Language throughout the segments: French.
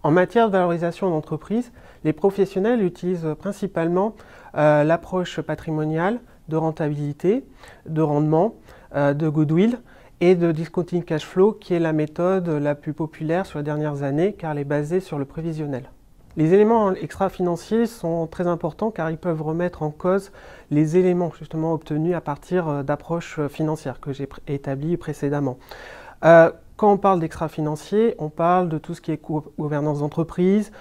En matière de valorisation d'entreprise, les professionnels utilisent principalement l'approche patrimoniale, de rentabilité, de rendement, de goodwill et de discounting cash flow, qui est la méthode la plus populaire sur les dernières années car elle est basée sur le prévisionnel. Les éléments extra-financiers sont très importants car ils peuvent remettre en cause les éléments justement obtenus à partir d'approches financières que j'ai établies précédemment. Quand on parle d'extra-financier, on parle de tout ce qui est gouvernance d'entreprise,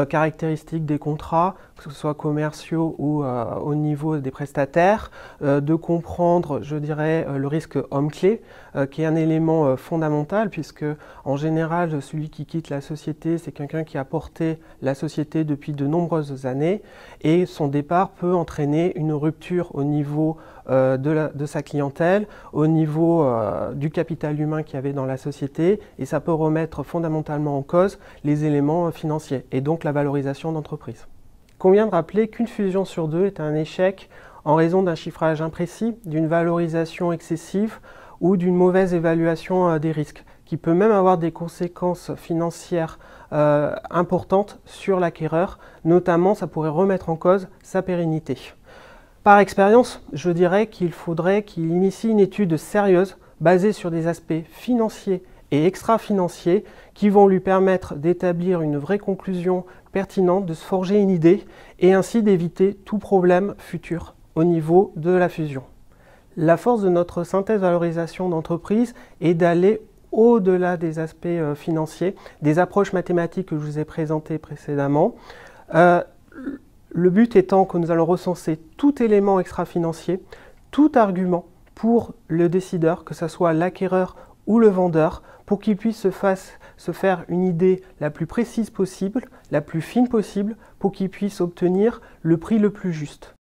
caractéristiques des contrats, que ce soit commerciaux ou au niveau des prestataires, de comprendre, je dirais, le risque homme-clé, qui est un élément fondamental, puisque en général, celui qui quitte la société, c'est quelqu'un qui a porté la société depuis de nombreuses années, et son départ peut entraîner une rupture au niveau de sa clientèle, au niveau du capital humain qu'il y avait dans la société, et ça peut remettre fondamentalement en cause les éléments financiers, et donc la valorisation d'entreprise. Il convient de rappeler qu'une fusion sur deux est un échec en raison d'un chiffrage imprécis, d'une valorisation excessive ou d'une mauvaise évaluation des risques, qui peut même avoir des conséquences financières importantes sur l'acquéreur, notamment ça pourrait remettre en cause sa pérennité. Par expérience, je dirais qu'il faudrait qu'il initie une étude sérieuse basée sur des aspects financiers et extra-financiers qui vont lui permettre d'établir une vraie conclusion pertinente, de se forger une idée et ainsi d'éviter tout problème futur au niveau de la fusion. La force de notre synthèse-valorisation d'entreprise est d'aller au-delà des aspects financiers, des approches mathématiques que je vous ai présentées précédemment. Le but étant que nous allons recenser tout élément extra-financier, tout argument pour le décideur, que ce soit l'acquéreur ou le vendeur, pour qu'il puisse se faire une idée la plus précise possible, la plus fine possible, pour qu'il puisse obtenir le prix le plus juste.